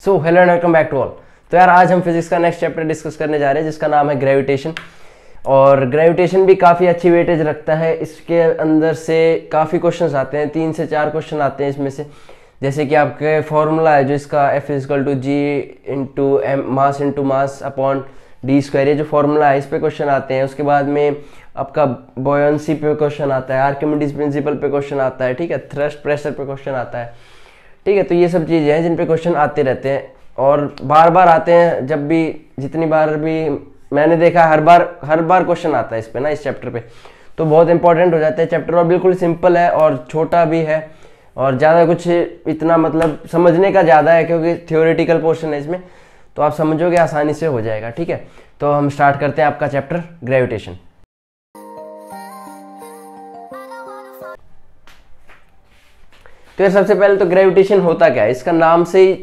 So hello and welcome back to all. तो यार आज हम फिजिक्स का नेक्स्ट चैप्टर डिस्कस करने जा रहे हैं जिसका नाम है ग्रेविटेशन। और ग्रेविटेशन भी काफ़ी अच्छी वेटेज रखता है। इसके अंदर से काफ़ी क्वेश्चंस आते हैं, 3 से 4 क्वेश्चन आते हैं इसमें से। जैसे कि आपके फॉर्मूला है जो इसका F = G into mass into mass upon d², ये जो फॉर्मूला है इस पे क्वेश्चन आते हैं। उसके बाद में आपका बॉयंसी पे क्वेश्चन आता है, आर्किमिडीज प्रिंसिपल पे क्वेश्चन आता है, ठीक है, थ्रस्ट प्रेशर पे क्वेश्चन आता है, ठीक है। तो ये सब चीज़ें हैं जिन पे क्वेश्चन आते रहते हैं और बार बार आते हैं। जब भी जितनी बार भी मैंने देखा हर बार क्वेश्चन आता है इस पे ना, इस चैप्टर पे। तो बहुत इंपॉर्टेंट हो जाता है चैप्टर और बिल्कुल सिंपल है और छोटा भी है और ज़्यादा कुछ इतना मतलब समझने का ज़्यादा है क्योंकि थियोरेटिकल पोर्शन है इसमें। तो आप समझोगे आसानी से हो जाएगा, ठीक है। तो हम स्टार्ट करते हैं आपका चैप्टर ग्रेविटेशन। तो यार सबसे पहले तो ग्रेविटेशन होता क्या है, इसका नाम से ही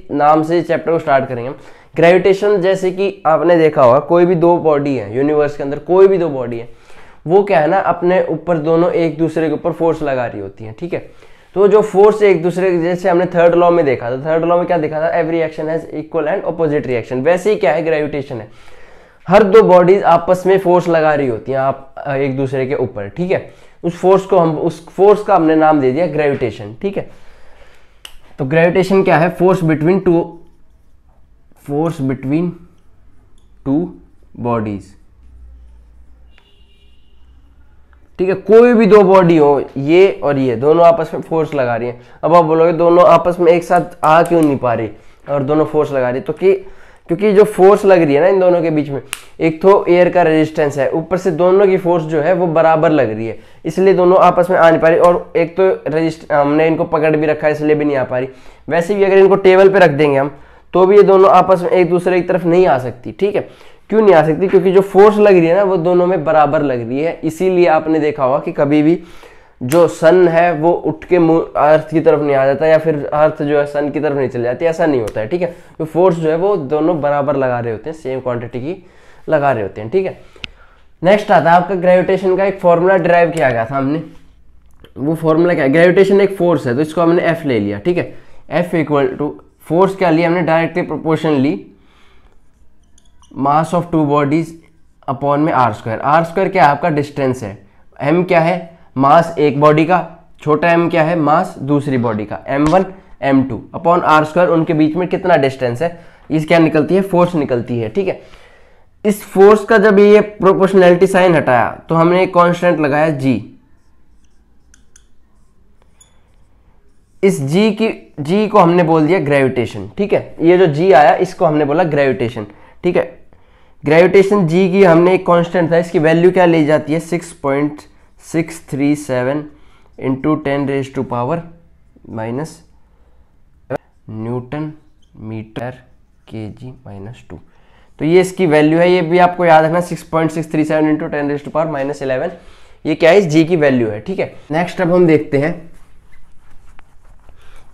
चैप्टर को स्टार्ट करेंगे हम। ग्रेविटेशन जैसे कि आपने देखा होगा कोई भी दो बॉडी है यूनिवर्स के अंदर, कोई भी दो बॉडी है वो क्या है ना, अपने ऊपर दोनों एक दूसरे के ऊपर फोर्स लगा रही होती है, ठीक है। तो जो फोर्स एक दूसरे के, जैसे हमने थर्ड लॉ में देखा था, थर्ड लॉ में क्या देखा था, every action has equal and opposite reaction. वैसे ही क्या है ग्रेविटेशन है, हर दो बॉडीज आपस में फोर्स लगा रही होती हैं आप एक दूसरे के ऊपर, ठीक है। उस फोर्स का हमने नाम दे दिया ग्रेविटेशन, ठीक है। तो ग्रेविटेशन क्या है, फोर्स बिटवीन टू बॉडीज, ठीक है। कोई भी दो बॉडी हो, ये और ये दोनों आपस में फोर्स लगा रही है। अब आप बोलोगे दोनों आपस में एक साथ आ क्यों नहीं पा रही और दोनों फोर्स लगा रही है, तो क्योंकि जो फोर्स लग रही है ना इन दोनों के बीच में, एक तो एयर का रेजिस्टेंस है, ऊपर से दोनों की फोर्स जो है वो बराबर लग रही है, इसलिए दोनों आपस में आ नहीं पा रही। और एक तो हमने इनको पकड़ भी रखा है इसलिए भी नहीं आ पा रही। वैसे भी अगर इनको टेबल पे रख देंगे हम तो भी ये दोनों आपस में एक दूसरे की तरफ नहीं आ सकती, ठीक है। क्यों नहीं आ सकती, क्योंकि जो फोर्स लग रही है ना वो दोनों में बराबर लग रही है। इसीलिए आपने देखा होगा कि कभी भी जो सन है वो उठ के अर्थ की तरफ नहीं आ जाता या फिर अर्थ जो है सन की तरफ नहीं चली जाती, ऐसा नहीं होता है, ठीक है। तो फोर्स जो है वो दोनों बराबर लगा रहे होते हैं, सेम क्वांटिटी की लगा रहे होते हैं, ठीक है। नेक्स्ट आता है आपका ग्रेविटेशन का एक फॉर्मूला डिराइव किया गया था हमने। वो फॉर्मूला क्या है, ग्रेविटेशन एक फोर्स है तो इसको हमने एफ ले लिया, ठीक है। एफ = फोर्स क्या लिया हमने, डायरेक्टली प्रोपोर्शन ली mass of two bodies upon में r²। r² क्या है आपका डिस्टेंस है, m क्या है मास एक बॉडी का, छोटा m क्या है मास दूसरी बॉडी का, m1 m2 अपॉन r²। उनके बीच में कितना डिस्टेंस है, इस क्या निकलती है, फोर्स निकलती है, ठीक है। इस फोर्स का जब ये प्रोपोर्शनैलिटी साइन हटाया तो हमने एक कांस्टेंट लगाया g। इस g को हमने बोल दिया ग्रेविटेशन, ठीक है। ये जो g आया इसको हमने बोला ग्रेविटेशन, ठीक है। ग्रेविटेशन g की हमने एक कांस्टेंट था, इसकी वैल्यू क्या ली जाती है 6.637 इंटू 10⁻⁻⁻⁻ न्यूटन मीटर kg-2। तो ये इसकी वैल्यू है, ये भी आपको याद रखना 6.637 इंटू 10⁻⁻11। ये क्या है, इस g की वैल्यू है, ठीक है। नेक्स्ट अब हम देखते हैं,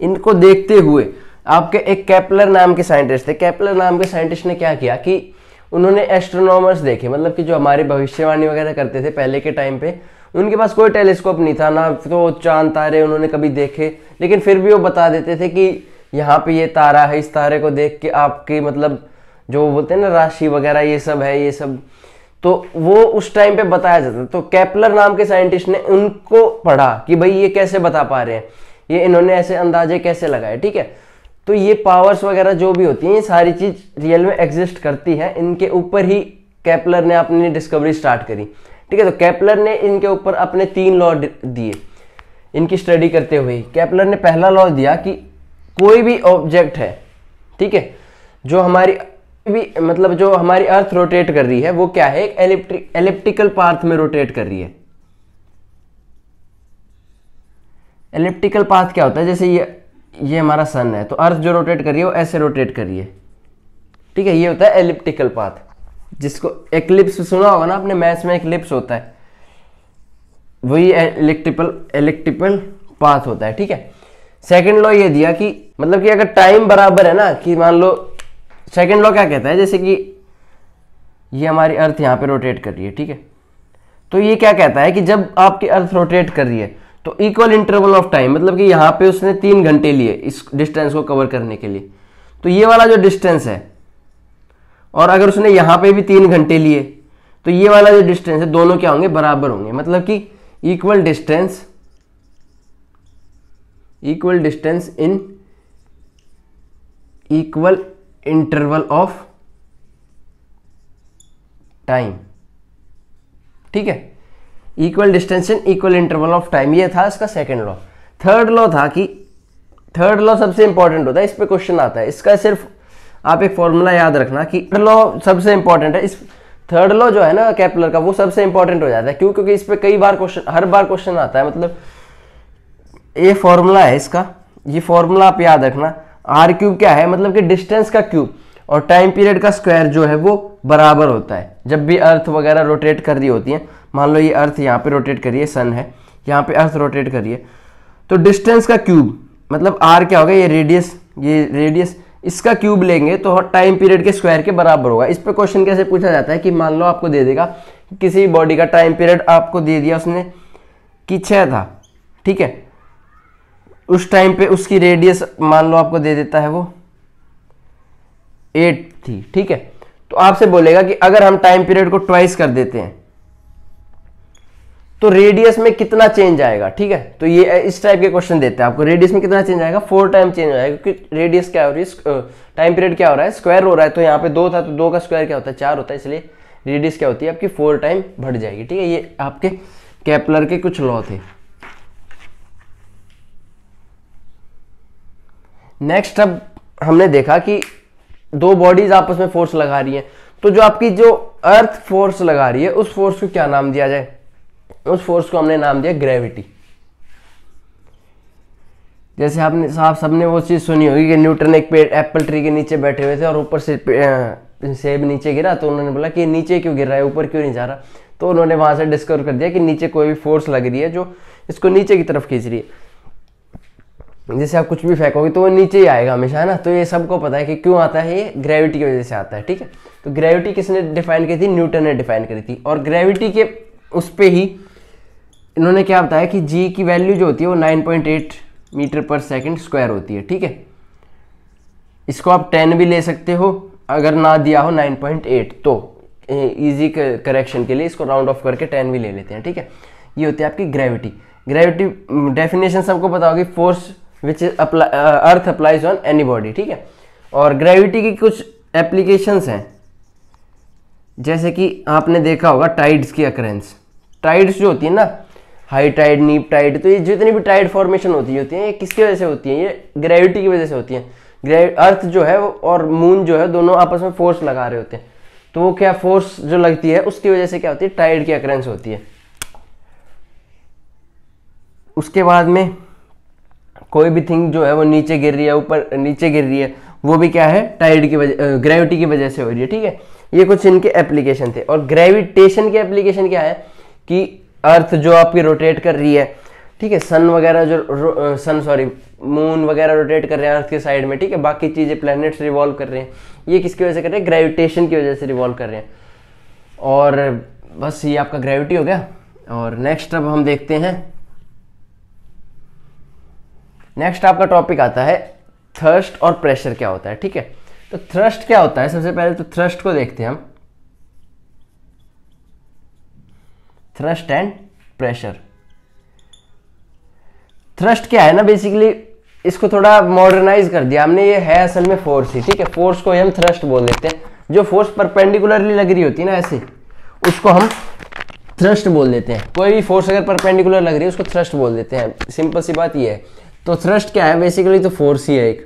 इनको देखते हुए आपके एक केपलर नाम के साइंटिस्ट थे। केपलर नाम के साइंटिस्ट ने क्या किया कि उन्होंने एस्ट्रोनॉमर्स देखे, मतलब कि जो हमारी भविष्यवाणी वगैरह करते थे पहले के टाइम पे, उनके पास कोई टेलीस्कोप नहीं था ना, तो चांद तारे उन्होंने कभी देखे, लेकिन फिर भी वो बता देते थे कि यहाँ पे ये तारा है, इस तारे को देख के आपकी मतलब जो बोलते हैं ना राशि वगैरह ये सब है, ये सब तो वो उस टाइम पे बताया जाता। तो केपलर नाम के साइंटिस्ट ने उनको पढ़ा कि भाई ये कैसे बता पा रहे हैं, ये इन्होंने ऐसे अंदाजे कैसे लगाए, ठीक है। तो ये पावर्स वगैरह जो भी होती हैं ये सारी चीज रियल में एग्जिस्ट करती है, इनके ऊपर ही केपलर ने अपनी डिस्कवरी स्टार्ट करी, ठीक है। तो केपलर ने इनके ऊपर अपने 3 लॉ दिए इनकी स्टडी करते हुए। केपलर ने पहला लॉ दिया कि कोई भी ऑब्जेक्ट है, ठीक है, जो हमारी अर्थ रोटेट कर रही है वो क्या है, एक एलिप्टिकल पाथ में रोटेट कर रही है। एलिप्टिकल पाथ क्या होता है, जैसे ये हमारा सन है तो अर्थ जो रोटेट कर रही है वो ऐसे रोटेट कर रही है, ठीक है। ये होता है एलिप्टिकल पाथ, जिसको एक्लिप्स सुना होगा ना आपने, मैथ्स में एक्लिप्स होता है, वही एलिप्टिकल पाथ होता है, ठीक है। सेकंड लॉ ये दिया कि मतलब कि अगर टाइम बराबर है ना, कि मान लो सेकंड लॉ क्या कहता है, जैसे कि ये हमारी अर्थ यहाँ पे रोटेट कर रही है, ठीक है। तो ये क्या कहता है कि जब आपकी अर्थ रोटेट कर रही है तो इक्वल इंटरवल ऑफ टाइम, मतलब कि यहाँ पे उसने 3 घंटे लिए इस डिस्टेंस को कवर करने के लिए, तो ये वाला जो डिस्टेंस है, और अगर उसने यहां पे भी 3 घंटे लिए, तो ये वाला जो डिस्टेंस है दोनों क्या होंगे, बराबर होंगे। मतलब कि equal distance in equal interval of time. ठीक है, equal distance in equal interval of time, ये था इसका सेकंड लॉ। थर्ड लॉ था कि थर्ड लॉ सबसे इंपॉर्टेंट होता है, इस पे क्वेश्चन आता है। इसका सिर्फ आप एक फॉर्मूला याद रखना कि थर्ड लॉ सबसे इंपॉर्टेंट है। इस थर्ड लॉ जो है ना केपलर का, वो सबसे इंपॉर्टेंट हो जाता है। क्यों? क्योंकि इस पे कई बार क्वेश्चन, हर बार क्वेश्चन आता है। मतलब ये फॉर्मूला है इसका, ये फॉर्मूला आप याद रखना। आर क्यूब क्या है, मतलब कि डिस्टेंस का क्यूब और टाइम पीरियड का स्क्वायर जो है वो बराबर होता है। जब भी अर्थ वगैरह रोटेट कर रही होती है, मान लो ये अर्थ यहाँ पे रोटेट कर रही है, सन है, यहाँ पे अर्थ रोटेट कर रही है, तो डिस्टेंस का क्यूब मतलब आर क्या होगा, ये रेडियस, इसका क्यूब लेंगे तो टाइम पीरियड के स्क्वायर के बराबर होगा। इस पे क्वेश्चन कैसे पूछा जाता है कि मान लो आपको दे देगा किसी बॉडी का टाइम पीरियड आपको दे दिया उसने कि 6 था, ठीक है, उस टाइम पे उसकी रेडियस मान लो आपको दे देता है वो 8 थी, ठीक है। तो आपसे बोलेगा कि अगर हम टाइम पीरियड को ट्वाइस कर देते हैं तो रेडियस में कितना चेंज आएगा, ठीक है। तो ये इस टाइप के क्वेश्चन देते हैं आपको, रेडियस में कितना चेंज आएगा, 4 टाइम चेंज हो जाएगा, क्योंकि रेडियस क्या हो रही है, टाइम पीरियड क्या हो रहा है, स्क्वायर हो रहा है। तो यहाँ पे 2 था तो 2 का स्क्वायर क्या होता है, 4 होता है, इसलिए रेडियस क्या होती है आपकी 4 टाइम बढ़ जाएगी, ठीक है। ये आपके केपलर के कुछ लॉ थे। नेक्स्ट अब हमने देखा कि 2 बॉडीज आपस में फोर्स लगा रही है, तो जो आपकी जो अर्थ फोर्स लगा रही है उस फोर्स को क्या नाम दिया जाए, उस फोर्स को हमने नाम दिया ग्रेविटी। जैसे आपने सबने वो चीज सुनी होगी कि न्यूटन एक पेड़ एप्पल ट्री के नीचे बैठे हुए थे और ऊपर से सेब नीचे गिरा, तो उन्होंने बोला कि नीचे क्यों गिर रहा है, ऊपर क्यों नहीं जा रहा। तो उन्होंने वहां से डिस्कवर कर दिया कि नीचे कोई भी फोर्स लग रही है जो इसको नीचे की तरफ खींच रही है। जैसे आप कुछ भी फेंकोगे तो वो नीचे ही आएगा हमेशा, है ना। तो ये सबको पता है कि क्यों आता है, ये ग्रेविटी की वजह से आता है, ठीक है। तो ग्रेविटी किसने डिफाइन की थी, न्यूटन ने डिफाइन करी थी। और ग्रेविटी के उस पे ही इन्होंने क्या बताया कि जी की वैल्यू जो होती है वो 9.8 मीटर पर सेकंड स्क्वायर होती है, ठीक है। इसको आप 10 भी ले सकते हो, अगर ना दिया हो 9.8 तो इजी करेक्शन के लिए इसको राउंड ऑफ करके 10 भी ले लेते हैं, ठीक है। ये होती है आपकी ग्रेविटी। ग्रेविटी डेफिनेशन सबको पता होगी, force which earth applies on any body, ठीक है। और ग्रेविटी की कुछ एप्लीकेशंस हैं, जैसे कि आपने देखा होगा टाइड्स की अकरेंस। टाइड्स जो होती है ना, हाई टाइड, नीप टाइड, तो ये जितनी भी टाइड फॉर्मेशन होती है ये किसकी वजह से होती है, ये ग्रेविटी की वजह से होती है। अर्थ जो है और मून जो है दोनों आपस में फोर्स लगा रहे होते हैं, तो वो क्या फोर्स जो लगती है उसकी वजह से क्या होती है, टाइड की अकरेंस होती है। उसके बाद में कोई भी थिंग जो है वो नीचे गिर रही है, ऊपर नीचे गिर रही है, वो भी क्या है, टाइड की वजह, ग्रेविटी की वजह से हो रही है, ठीक है। ये कुछ इनके एप्लीकेशन थे। और ग्रेविटेशन की एप्लीकेशन क्या है कि अर्थ जो आपकी रोटेट कर रही है, ठीक है, सन वगैरह जो मून वगैरह रोटेट कर रहे हैं अर्थ के साइड में, ठीक है, बाकी चीजें प्लैनेट्स रिवॉल्व कर रहे हैं, ये किसकी वजह से कर रहे हैं, ग्रेविटेशन की वजह से रिवॉल्व कर रहे हैं। और बस ये आपका ग्रेविटी हो गया। और नेक्स्ट अब हम देखते हैं, नेक्स्ट आपका टॉपिक आता है थ्रस्ट और प्रेशर क्या होता है, ठीक है। तो थ्रस्ट क्या होता है, सबसे पहले तो थ्रस्ट को देखते हैं हम, थ्रस्ट एंड प्रेशर। थ्रस्ट क्या है ना, बेसिकली इसको थोड़ा मॉडर्नाइज कर दिया हमने, ये है असल में फोर्स ही, ठीक है। फोर्स को हम थ्रस्ट बोल देते हैं। जो फोर्स परपेंडिकुलरली लग रही होती है ना ऐसे, उसको हम थ्रस्ट बोल देते हैं। कोई भी फोर्स अगर परपेंडिकुलर लग रही है उसको थ्रस्ट बोल देते हैं, सिंपल सी बात ये है। तो थ्रस्ट क्या है, बेसिकली तो फोर्स ही है एक,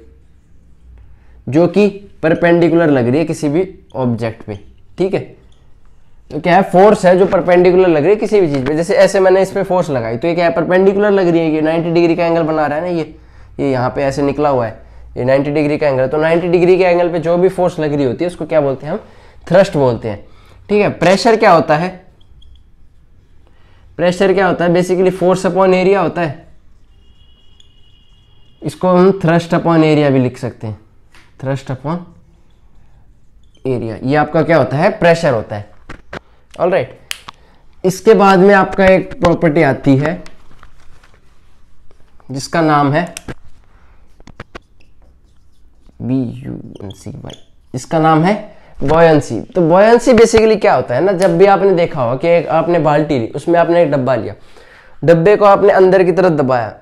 जो कि परपेंडिकुलर लग रही है किसी भी ऑब्जेक्ट पे, ठीक है। तो क्या है, फोर्स है जो परपेंडिकुलर लग रही है किसी भी चीज पे। जैसे ऐसे मैंने इस पे फोर्स लगाई तो ये क्या है, परपेंडिकुलर लग रही है, ये 90 डिग्री का एंगल बना रहा है ना, ये यहाँ पे ऐसे निकला हुआ है, ये 90 डिग्री का एंगल है। तो 90 डिग्री के एंगल पे जो भी फोर्स लग रही होती है उसको क्या बोलते हैं, हम थ्रस्ट बोलते हैं, ठीक है। प्रेशर क्या होता है, प्रेशर क्या होता है, बेसिकली फोर्स अपॉन एरिया होता है। इसको हम थ्रस्ट अपॉन एरिया भी लिख सकते हैं, थ्रस्ट अपॉन एरिया, ये आपका क्या होता है, प्रेशर होता है। ऑलराइट, इसके बाद में आपका एक प्रॉपर्टी आती है जिसका नाम है BUNCY, इसका नाम है बॉयंसी। तो बॉयंसी बेसिकली क्या होता है ना, जब भी आपने देखा होगा कि एक आपने बाल्टी ली, उसमें आपने एक डब्बा लिया, डब्बे को आपने अंदर की तरफ दबाया,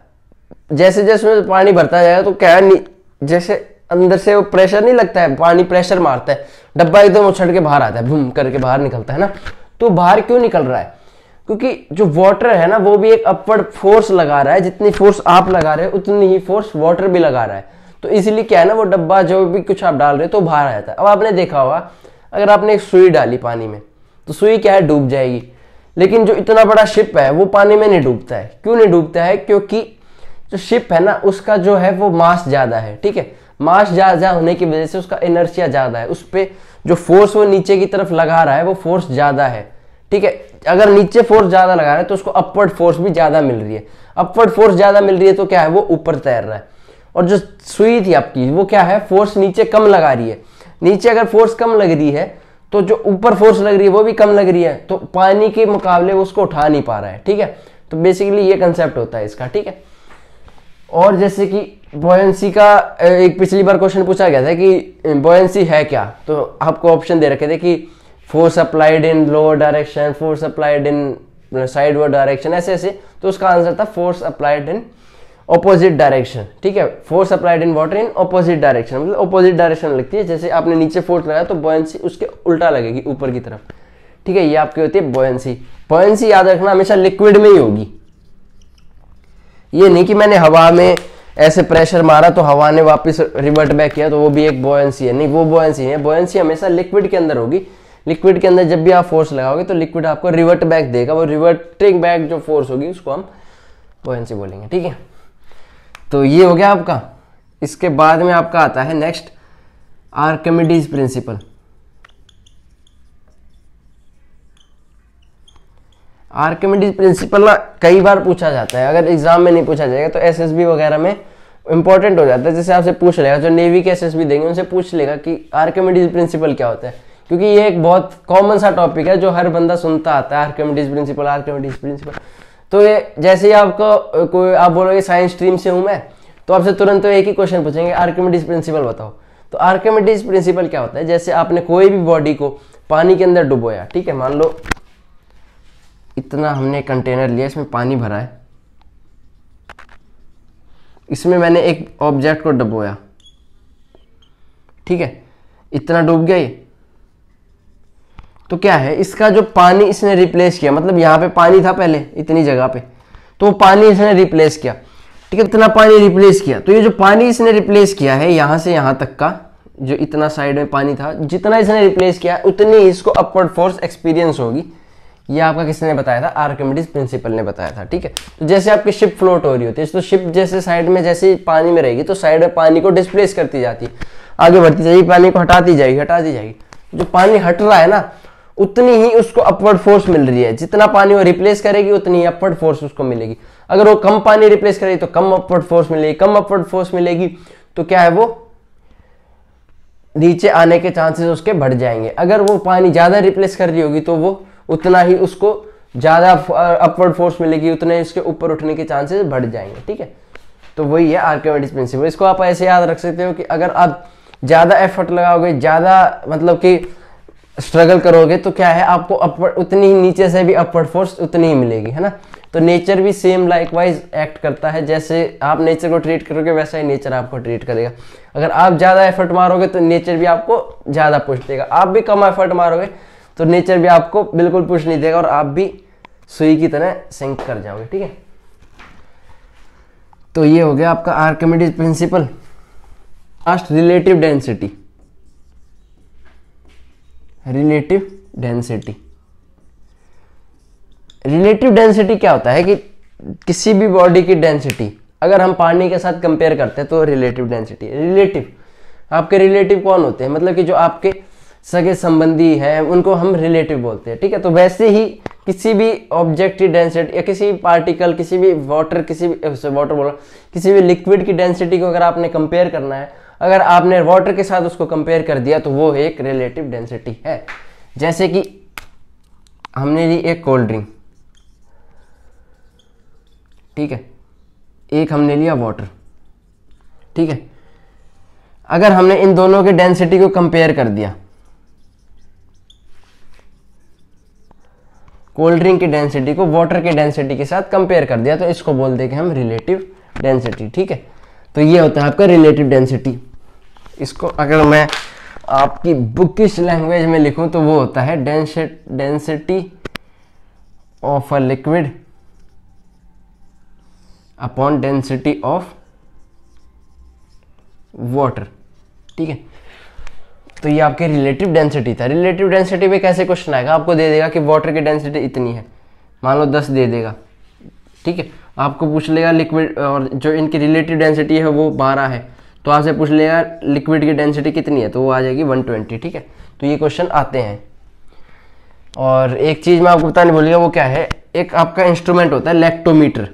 जैसे जैसे उसमें पानी भरता जाएगा तो क्या है, जैसे अंदर से वो प्रेशर नहीं लगता है, पानी प्रेशर मारता है, डब्बा एकदम उछल के बाहर आता है, भूम करके बाहर निकलता है ना। तो बाहर क्यों निकल रहा है? क्योंकि जो वाटर है ना वो भी एक अपवर्ड फोर्स लगा रहा है, जितनी फोर्स आप लगा रहे हो उतनी ही फोर्स वाटर भी लगा रहा है। तो इसीलिए क्या है ना, वो डब्बा जो भी कुछ आप डाल रहे हो तो बाहर आ जाता है। अब आपने देखा होगा अगर आपने एक सुई डाली पानी में तो सुई क्या है, डूब जाएगी। लेकिन जो इतना बड़ा शिप है वो पानी में नहीं डूबता है। क्यों नहीं डूबता है? क्योंकि जो शिप है ना उसका जो है वो मास ज्यादा है, ठीक है। मास ज्यादा होने की वजह से उसका इनर्शिया ज्यादा है, उस पर जो फोर्स वो नीचे की तरफ लगा रहा है वो फोर्स ज्यादा है, ठीक है। अगर नीचे फोर्स ज्यादा लगा रहा है तो उसको अपवर्ड फोर्स भी ज्यादा मिल रही है। अपवर्ड फोर्स ज्यादा मिल रही है तो क्या है, वो ऊपर तैर रहा है। और जो सुई थी आपकी वो क्या है, फोर्स नीचे कम लगा रही है। नीचे अगर फोर्स कम लग रही है तो जो ऊपर फोर्स लग रही है वो भी कम लग रही है, तो पानी के मुकाबले वो उसको उठा नहीं पा रहा है, ठीक है। तो बेसिकली ये कंसेप्ट होता है इसका, ठीक है। और जैसे कि बॉयंसी का एक पिछली बार क्वेश्चन पूछा गया था कि बॉयंसी है क्या, तो आपको ऑप्शन दे रखे थे कि force applied in lower direction, force applied in sideward direction, ऐसे ऐसे। तो उसका आंसर था force applied in opposite direction, ठीक है। Force applied in water in opposite direction, मतलब ऑपोजिट डायरेक्शन लगती है। जैसे आपने नीचे फोर्स लगाया तो बॉयंसी उसके उल्टा लगेगी, ऊपर की तरफ, ठीक है। ये आपकी होती है बॉयंसी। बॉयंसी याद रखना हमेशा लिक्विड में ही होगी। ये नहीं कि मैंने हवा में ऐसे प्रेशर मारा तो हवा ने वापस रिवर्ट बैक किया तो वो भी एक बॉयंसी है, नहीं, वो बॉयंसी है। बॉयंसी हमेशा लिक्विड के अंदर होगी। लिक्विड के अंदर जब भी आप फोर्स लगाओगे तो लिक्विड आपको रिवर्ट बैक देगा, वो रिवर्टिंग बैक जो फोर्स होगी उसको हम बॉयंसी बोलेंगे, ठीक है। तो ये हो गया आपका। इसके बाद में आपका आता है next Archimedes principal. Archimedes principal ना कई बार पूछा जाता है, अगर एग्जाम में नहीं पूछा जाएगा तो एसएसबी वगैरह में इंपॉर्टेंट हो जाता है। जैसे आपसे पूछ लेगा, जो नेवी के एसएसबी देंगे उनसे पूछ लेगा कि आर्किमिडीज प्रिंसिपल क्या होता है, क्योंकि ये एक बहुत कॉमन सा टॉपिक है जो हर बंदा सुनता आता है, आर्किमिडीज प्रिंसिपल, आर्किमिडीज प्रिंसिपल। तो ये जैसे ही आपको कोई आप बोलोगे साइंस स्ट्रीम से हूं मैं, तो आपसे तुरंत तो एक ही क्वेश्चन पूछेंगे, आर्किमिडीज प्रिंसिपल बताओ। तो आर्किमिडीज प्रिंसिपल क्या होता है, जैसे आपने कोई भी बॉडी को पानी के अंदर डुबोया, ठीक है। मान लो इतना हमने कंटेनर लिया, इसमें पानी भरा है, इसमें मैंने एक ऑब्जेक्ट को डुबोया, ठीक है। इतना डूब गया ये, तो क्या है, इसका जो पानी इसने रिप्लेस किया, मतलब यहाँ पे पानी था पहले इतनी जगह पे, तो वो पानी इसने रिप्लेस किया, ठीक है। इतना पानी रिप्लेस किया, तो ये जो पानी इसने रिप्लेस किया है यहाँ से यहाँ तक का, जो इतना साइड में पानी था, जितना इसने रिप्लेस किया उतनी इसको अपवर्ड फोर्स एक्सपीरियंस होगी। ये आपका किसने बताया था, आर्किमिडीज प्रिंसिपल ने बताया था, ठीक है। तो जैसे आपकी शिप फ्लोट हो रही होती है, तो शिप जैसे साइड में जैसे पानी में रहेगी तो साइड में पानी को डिस्प्लेस करती जाती है, आगे बढ़ती जाएगी, पानी को हटाती जाएगी। जो पानी हट रहा है ना उतनी ही उसको अपवर्ड फोर्स मिल रही है। जितना पानी वो रिप्लेस करेगी उतनी ही अपवर्ड फोर्स उसको मिलेगी। अगर वो कम पानी रिप्लेस करेगी तो कम अपवर्ड फोर्स मिलेगी, कम अपवर्ड फोर्स मिलेगी तो क्या है, वो नीचे आने के चांसेस उसके बढ़ जाएंगे। अगर वो पानी ज्यादा रिप्लेस कर रही होगी तो वो उतना ही उसको ज्यादा अपवर्ड फोर्स मिलेगी, उतने ही उसके ऊपर उठने के चांसेस बढ़ जाएंगे, ठीक है। तो वही है आर्किमिडीज प्रिंसिपल। इसको आप ऐसे याद रख सकते हो कि अगर आप ज्यादा एफर्ट लगाओगे, ज्यादा मतलब कि स्ट्रगल करोगे तो क्या है, आपको अपवर्ड उतनी ही नीचे से भी अपवर्ड फोर्स उतनी ही मिलेगी, है ना। तो नेचर भी सेम लाइकवाइज एक्ट करता है, जैसे आप नेचर को ट्रीट करोगे वैसा ही नेचर आपको ट्रीट करेगा। अगर आप ज्यादा एफर्ट मारोगे तो नेचर भी आपको ज्यादा पुश देगा, आप भी कम एफर्ट मारोगे तो नेचर भी आपको बिल्कुल पुश नहीं देगा और आप भी सुई की तरह सिंक कर जाओगे, ठीक है। तो ये हो गया आपका Archimedes principal. Last relative density. Relative density, relative density क्या होता है कि किसी भी बॉडी की डेंसिटी अगर हम पानी के साथ कंपेयर करते हैं तो रिलेटिव डेंसिटी। रिलेटिव, आपके रिलेटिव कौन होते हैं, मतलब कि जो आपके सगे संबंधी हैं उनको हम रिलेटिव बोलते हैं, ठीक है। तो वैसे ही किसी भी ऑब्जेक्ट की डेंसिटी या किसी भी पार्टिकल, किसी भी वाटर, किसी भी लिक्विड की डेंसिटी को अगर आपने कंपेयर करना है, अगर आपने वाटर के साथ उसको कंपेयर कर दिया तो वो एक रिलेटिव डेंसिटी है। जैसे कि हमने ली एक कोल्ड ड्रिंक, ठीक है, एक हमने लिया वाटर, ठीक है। अगर हमने इन दोनों के डेंसिटी को कंपेयर कर दिया, कोल्ड ड्रिंक की डेंसिटी को वाटर की डेंसिटी के साथ कंपेयर कर दिया, तो इसको बोल देंगे हम रिलेटिव डेंसिटी। ठीक है, तो ये होता है आपका रिलेटिव डेंसिटी। इसको अगर मैं आपकी बुकिश लैंग्वेज में लिखूं तो वो होता है density of a liquid upon density of water. ठीक है, तो ये आपके रिलेटिव डेंसिटी था। रिलेटिव डेंसिटी पे कैसे क्वेश्चन आएगा, आपको दे देगा कि वाटर की डेंसिटी इतनी है, मान लो 10 दे देगा। ठीक है, आपको पूछ लेगा लिक्विड, और जो इनकी रिलेटिव डेंसिटी है वो 12 है, तो आपसे पूछ लेगा लिक्विड की डेंसिटी कितनी है, तो वो आ जाएगी 120। ठीक है, तो ये क्वेश्चन आते हैं। और एक चीज़ मैं आपको बताने भूलिएगा, वो क्या है, एक आपका इंस्ट्रूमेंट होता है लैक्टोमीटर।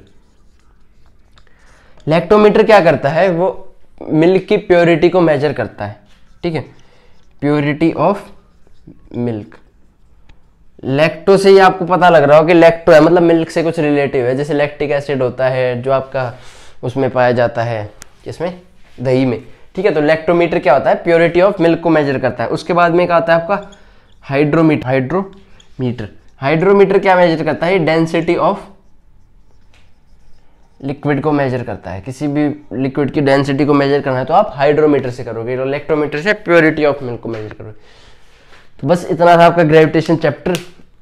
लैक्टोमीटर क्या करता है, वो मिल्क की प्योरिटी को मेजर करता है। ठीक है, प्योरिटी ऑफ मिल्क। लैक्टो से ही आपको पता लग रहा हो कि लैक्टो है मतलब मिल्क से कुछ रिलेटिव है, जैसे लैक्टिक एसिड होता है जो आपका उसमें पाया जाता है, किसमें, दही में। ठीक है, तो लैक्टोमीटर क्या होता है, प्योरिटी ऑफ मिल्क को मेजर करता है। उसके बाद में क्या आता है आपका हाइड्रोमीटर। हाइड्रोमीटर क्या मेजर करता है, डेंसिटी ऑफ लिक्विड को मेजर करता है। किसी भी लिक्विड की डेंसिटी को मेजर करना है तो आप हाइड्रोमीटर से करोगे, और लैक्टोमीटर से प्योरिटी ऑफ मिल्क को मेजर करोगे। तो बस इतना था आपका ग्रेविटेशन चैप्टर।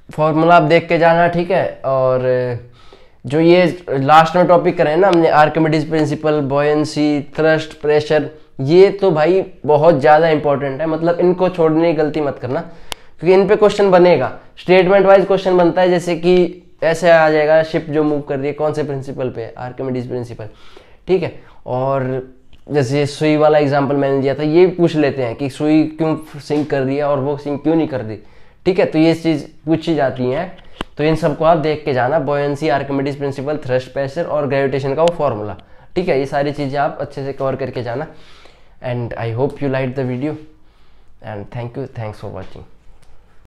फॉर्मूला आप देख के जाना। ठीक है, और जो ये लास्ट में टॉपिक करें ना हमने, Archimedes principal, buoyancy, thrust, pressure, ये तो भाई बहुत ज़्यादा इंपॉर्टेंट है, मतलब इनको छोड़ने की गलती मत करना, क्योंकि इन पे क्वेश्चन बनेगा। स्टेटमेंट वाइज क्वेश्चन बनता है, जैसे कि ऐसे आ जाएगा, शिप जो मूव कर रही है कौन से प्रिंसिपल पे, आर्किमिडीज प्रिंसिपल। ठीक है, और जैसे सुई वाला एग्जांपल मैंने दिया था, ये पूछ लेते हैं कि सुई क्यों सिंक कर रही है और वो सिंक क्यों नहीं कर रही। ठीक है, तो ये चीज़ पूछी जाती हैं, तो इन सबको आप देख के जाना, buoyancy, Archimedes principal, thrust, pressure और ग्रेविटेशन का वो फॉर्मूला। ठीक है, ये सारी चीज़ें आप अच्छे से कवर करके जाना। And I hope you like the video, and thank you, thanks for watching.